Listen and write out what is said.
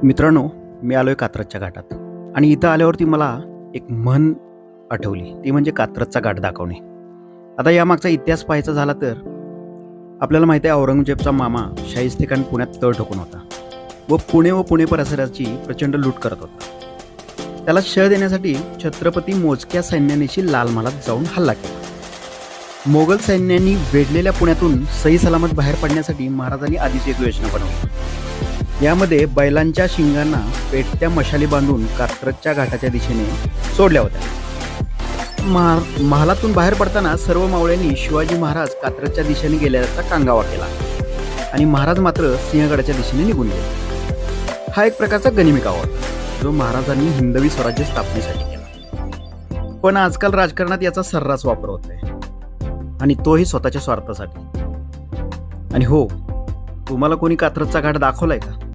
मित्रांनो, मी आलोय कात्रजच्या घाटात आणि इथं आल्यावरती मला एक म्हण आठवली, ती म्हणजे कात्रजचा घाट दाखवणे. आता यामागचा इतिहास पाहायचा झाला तर आपल्याला माहिती आहे, औरंगजेबचा मामा शाहिस्तेखान पुण्यात तळ ठोकून होता व पुणे परिसराची प्रचंड लूट करत होता. त्याला शह देण्यासाठी छत्रपती मोजक्या सैन्यानिशी लाल महालात जाऊन हल्ला केला. मोगल सैन्यांनी वेढलेल्या पुण्यातून सही सलामत बाहेर पडण्यासाठी महाराजांनी आधीच एक योजना बनवली. यामध्ये बैलांच्या शिंगांना पेटत्या मशाली बांधून कात्रजच्या घाटाच्या दिशेने सोडल्या होत्या. महालातून बाहेर पडताना सर्व मावळ्यांनी शिवाजी महाराज कात्रजच्या दिशेने गेल्याचा कांगावा केला आणि महाराज मात्र सिंहगडाच्या दिशेने निघून गेले. हा एक प्रकारचा गनिमी कावा होता, जो महाराजांनी हिंदवी स्वराज्य स्थापनेसाठी केला. पण आजकाल राजकारणात याचा सर्रास वापर होतोय आणि तोही स्वतःच्या स्वार्थासाठी. आणि हो, तुम्हाला कोणी कात्रजचा घाट दाखवलाय का?